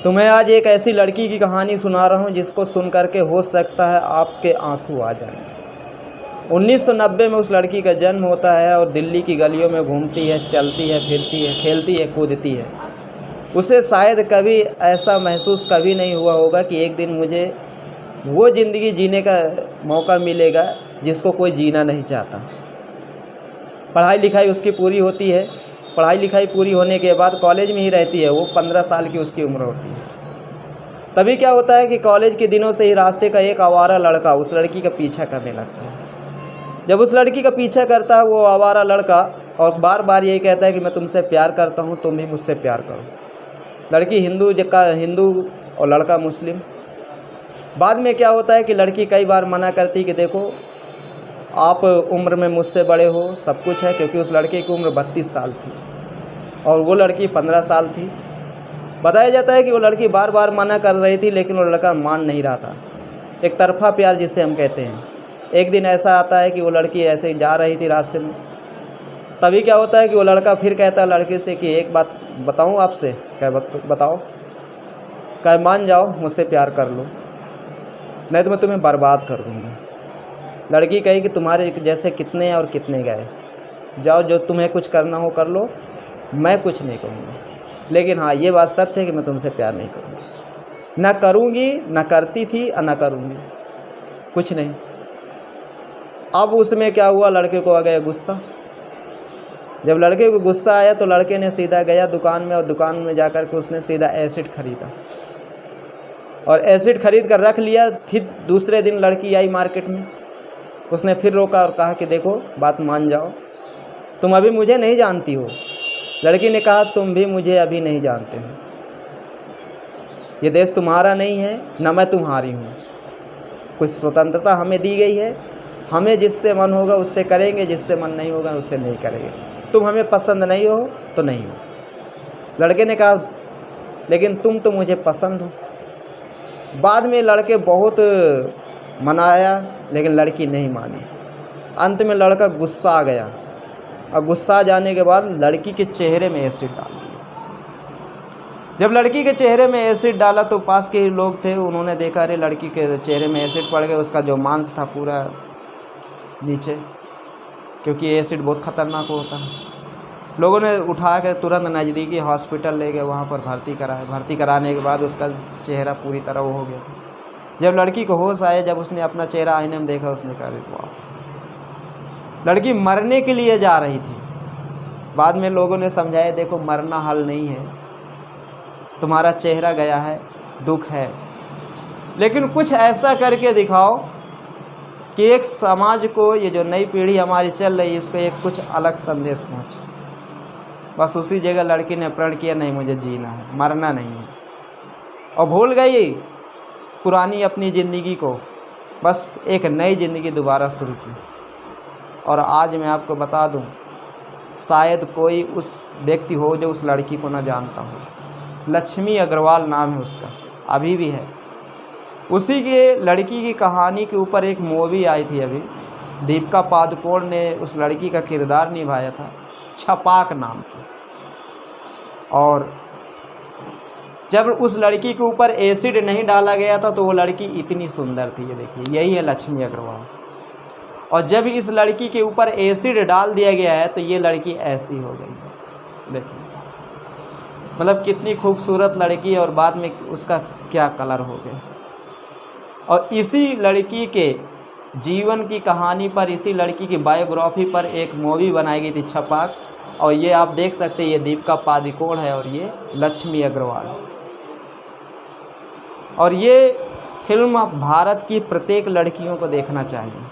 तुम्हें आज एक ऐसी लड़की की कहानी सुना रहा हूँ जिसको सुन करके हो सकता है आपके आंसू आ जाएं। 1990 में उस लड़की का जन्म होता है और दिल्ली की गलियों में घूमती है, चलती है, फिरती है, खेलती है, कूदती है। उसे शायद कभी ऐसा महसूस कभी नहीं हुआ होगा कि एक दिन मुझे वो ज़िंदगी जीने का मौका मिलेगा जिसको कोई जीना नहीं चाहता। पढ़ाई लिखाई उसकी पूरी होती है। पढ़ाई लिखाई पूरी होने के बाद कॉलेज में ही रहती है वो। 15 साल की उसकी उम्र होती है। तभी क्या होता है कि कॉलेज के दिनों से ही रास्ते का एक आवारा लड़का उस लड़की का पीछा करने लगता है। जब उस लड़की का पीछा करता है वो आवारा लड़का और बार बार यही कहता है कि मैं तुमसे प्यार करता हूँ, तुम भी मुझसे प्यार करो। लड़की हिंदू और लड़का मुस्लिम। बाद में क्या होता है कि लड़की कई बार मना करती कि देखो आप उम्र में मुझसे बड़े हो, सब कुछ है, क्योंकि उस लड़के की उम्र 32 साल थी और वो लड़की 15 साल थी। बताया जाता है कि वो लड़की बार बार मना कर रही थी लेकिन वो लड़का मान नहीं रहा था। एक तरफा प्यार जिसे हम कहते हैं। एक दिन ऐसा आता है कि वो लड़की ऐसे ही जा रही थी रास्ते में। तभी क्या होता है कि वो लड़का फिर कहता है लड़के से कि एक बात बताऊं आपसे। क्या बताओ। क्या मान जाओ, मुझसे प्यार कर लो, नहीं तो मैं तुम्हें बर्बाद कर दूँगा। लड़की कही कि तुम्हारे जैसे कितने और कितने गए, जाओ जो तुम्हें कुछ करना हो कर लो, मैं कुछ नहीं करूँगा। लेकिन हाँ, ये बात सत्य है कि मैं तुमसे प्यार नहीं करूँगी, ना करूँगी, ना करती थी और ना करूँगी, कुछ नहीं। अब उसमें क्या हुआ, लड़के को आ गया गुस्सा। जब लड़के को गुस्सा आया तो लड़के ने सीधा गया दुकान में और दुकान में जाकर के उसने सीधा एसिड खरीदा और एसिड खरीद कर रख लिया। फिर दूसरे दिन लड़की आई मार्केट में। उसने फिर रोका और कहा कि देखो बात मान जाओ, तुम अभी मुझे नहीं जानती हो। लड़की ने कहा तुम भी मुझे अभी नहीं जानते हो। ये देश तुम्हारा नहीं है, ना मैं तुम्हारी हूँ। कुछ स्वतंत्रता हमें दी गई है, हमें जिससे मन होगा उससे करेंगे, जिससे मन नहीं होगा उससे नहीं करेंगे। तुम हमें पसंद नहीं हो तो नहीं हो। लड़के ने कहा लेकिन तुम तो मुझे पसंद हो। बाद में लड़के बहुत मनाया लेकिन लड़की नहीं मानी। अंत में लड़का गुस्सा आ गया और गुस्सा जाने के बाद लड़की के चेहरे में एसिड डाल दिया। जब लड़की के चेहरे में एसिड डाला तो पास के लोग थे, उन्होंने देखा अरे लड़की के चेहरे में एसिड पड़ गया। उसका जो मांस था पूरा नीचे, क्योंकि एसिड बहुत ख़तरनाक होता है। लोगों ने उठा के तुरंत नज़दीकी हॉस्पिटल ले गए, वहाँ पर भर्ती कराया। भर्ती कराने के बाद उसका चेहरा पूरी तरह वो हो गया। जब लड़की को होश आया, जब उसने अपना चेहरा आईने में देखा, उसने कहा वाह, लड़की मरने के लिए जा रही थी। बाद में लोगों ने समझाया देखो मरना हल नहीं है, तुम्हारा चेहरा गया है, दुख है, लेकिन कुछ ऐसा करके दिखाओ कि एक समाज को, ये जो नई पीढ़ी हमारी चल रही है, उसको एक कुछ अलग संदेश पहुँचे। बस उसी जगह लड़की ने प्रण किया नहीं मुझे जीना है, मरना नहीं है, और भूल गई पुरानी अपनी ज़िंदगी को, बस एक नई ज़िंदगी दोबारा शुरू की। और आज मैं आपको बता दूं, शायद कोई उस व्यक्ति हो जो उस लड़की को ना जानता हो। लक्ष्मी अग्रवाल नाम है उसका, अभी भी है। उसी के लड़की की कहानी के ऊपर एक मूवी आई थी अभी, दीपिका पादुकोण ने उस लड़की का किरदार निभाया था, छपाक नाम की। और जब उस लड़की के ऊपर एसिड नहीं डाला गया था तो वो लड़की इतनी सुंदर थी। ये देखिए, यही है लक्ष्मी अग्रवाल। और जब इस लड़की के ऊपर एसिड डाल दिया गया है तो ये लड़की ऐसी हो गई। देखिए मतलब कितनी खूबसूरत लड़की है और बाद में उसका क्या कलर हो गया। और इसी लड़की के जीवन की कहानी पर, इसी लड़की की बायोग्राफी पर एक मूवी बनाई गई थी, छपाक। और ये आप देख सकते हैं, ये दीपिका पादुकोण है और ये लक्ष्मी अग्रवाल। और ये फिल्म भारत की प्रत्येक लड़कियों को देखना चाहिए।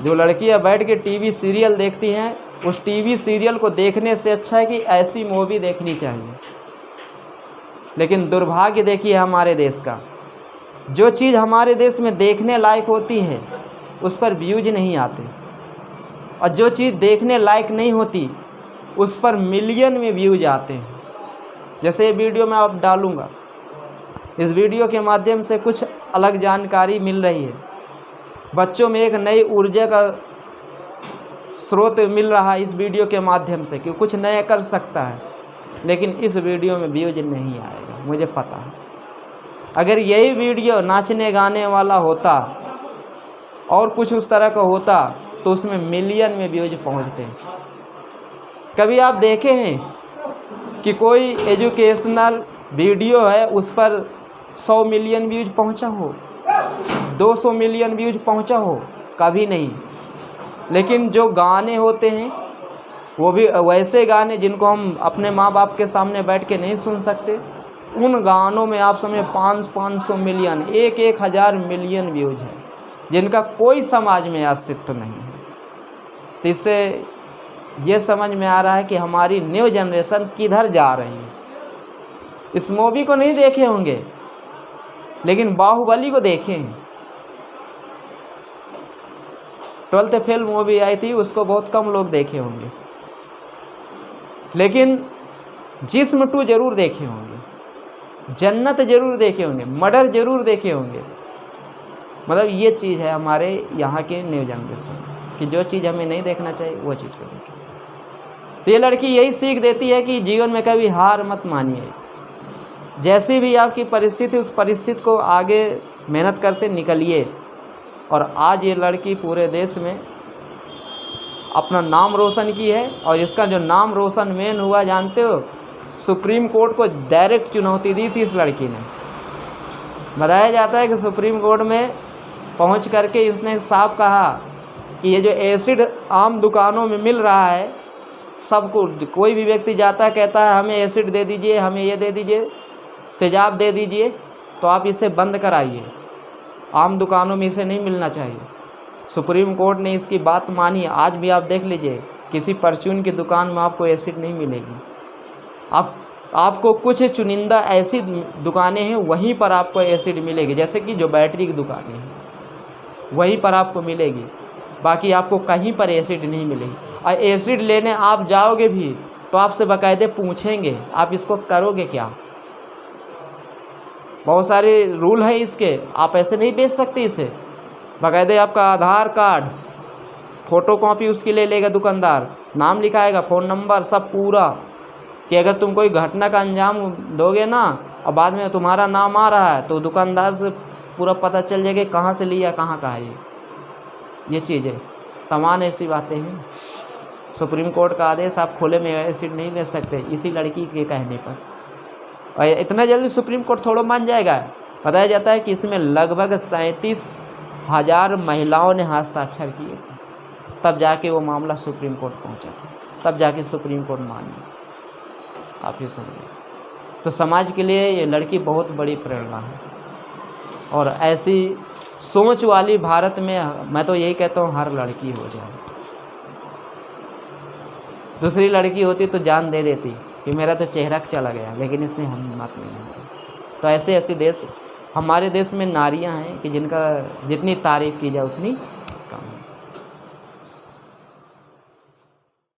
जो लड़कियां बैठ के टीवी सीरियल देखती हैं, उस टीवी सीरियल को देखने से अच्छा है कि ऐसी मूवी देखनी चाहिए। लेकिन दुर्भाग्य देखिए हमारे देश का, जो चीज़ हमारे देश में देखने लायक होती है उस पर व्यूज नहीं आते, और जो चीज़ देखने लायक नहीं होती उस पर मिलियन में व्यूज आते हैं। जैसे ये वीडियो मैं अब डालूँगा, इस वीडियो के माध्यम से कुछ अलग जानकारी मिल रही है, बच्चों में एक नई ऊर्जा का स्रोत मिल रहा है इस वीडियो के माध्यम से कि कुछ नया कर सकता है। लेकिन इस वीडियो में व्यूज नहीं आएगा, मुझे पता है। अगर यही वीडियो नाचने गाने वाला होता और कुछ उस तरह का होता तो उसमें मिलियन में व्यूज पहुंचते हैं। कभी आप देखे हैं कि कोई एजुकेशनल वीडियो है उस पर 100 मिलियन व्यूज पहुंचा हो, 200 मिलियन व्यूज पहुंचा हो? कभी नहीं। लेकिन जो गाने होते हैं वो भी वैसे गाने जिनको हम अपने माँ बाप के सामने बैठ के नहीं सुन सकते, उन गानों में आप समझे 500 मिलियन, 1,000 मिलियन व्यूज हैं, जिनका कोई समाज में अस्तित्व नहीं है। तो इससे ये समझ में आ रहा है कि हमारी न्यू जनरेशन किधर जा रही है। इस मूवी को नहीं देखे होंगे, लेकिन बाहुबली को देखे हैं। 12th फेल मूवी आई थी, उसको बहुत कम लोग देखे होंगे, लेकिन जिस्म 2 जरूर देखे होंगे, जन्नत जरूर देखे होंगे, मर्डर जरूर देखे होंगे। मतलब ये चीज़ है हमारे यहाँ के न्यू जनरेशन कि जो चीज़ हमें नहीं देखना चाहिए वो चीज़ को देखें। तो ये लड़की यही सीख देती है कि जीवन में कभी हार मत मानिए। जैसी भी आपकी परिस्थिति, उस परिस्थिति को आगे मेहनत करते निकलिए। और आज ये लड़की पूरे देश में अपना नाम रोशन की है, और इसका जो नाम रोशन मेन हुआ जानते हो, सुप्रीम कोर्ट को डायरेक्ट चुनौती दी थी इस लड़की ने। बताया जाता है कि सुप्रीम कोर्ट में पहुंच करके इसने साफ कहा कि ये जो एसिड आम दुकानों में मिल रहा है, सबको, कोई भी व्यक्ति जाता है कहता है हमें एसिड दे दीजिए, हमें ये दे दीजिए, तेजाब दे दीजिए, तो आप इसे बंद कराइए, आम दुकानों में इसे नहीं मिलना चाहिए। सुप्रीम कोर्ट ने इसकी बात मानी। आज भी आप देख लीजिए, किसी परचून की दुकान में आपको एसिड नहीं मिलेगी। आपको कुछ चुनिंदा ऐसी दुकानें हैं वहीं पर आपको एसिड मिलेगी, जैसे कि जो बैटरी की दुकानें हैं वहीं पर आपको मिलेगी, बाकी आपको कहीं पर एसिड नहीं मिलेगी। और एसिड लेने आप जाओगे भी तो आपसे बाकायदे पूछेंगे आप इसको करोगे क्या। बहुत सारे रूल हैं इसके, आप ऐसे नहीं बेच सकते इसे। बाकायदे आपका आधार कार्ड, फ़ोटो कॉपी उसकी ले लेगा दुकानदार, नाम लिखाएगा, फ़ोन नंबर सब पूरा, कि अगर तुम कोई घटना का अंजाम दोगे ना और बाद में तुम्हारा नाम आ रहा है तो दुकानदार से पूरा पता चल जाएगा कहाँ से लिया, कहाँ का है ये चीज़ें। तमाम ऐसी बातें हैं। सुप्रीम कोर्ट का आदेश, आप खुले में एसिड नहीं बेच सकते इसी लड़की के कहने पर। और इतना जल्दी सुप्रीम कोर्ट थोड़ा मान जाएगा। बताया जाता है कि इसमें लगभग 37,000 महिलाओं ने हस्ताक्षर किए थे, तब जाके वो मामला सुप्रीम कोर्ट पहुंचा था, तब जाके सुप्रीम कोर्ट मानी। आप ये समझिए। तो समाज के लिए ये लड़की बहुत बड़ी प्रेरणा है, और ऐसी सोच वाली भारत में मैं तो यही कहता हूँ हर लड़की हो जाए। दूसरी लड़की होती तो जान दे देती कि मेरा तो चेहरा चला गया, लेकिन इसने हिम्मत नहीं है। तो ऐसे देश, हमारे देश में नारियां हैं कि जिनका जितनी तारीफ़ की जाए उतनी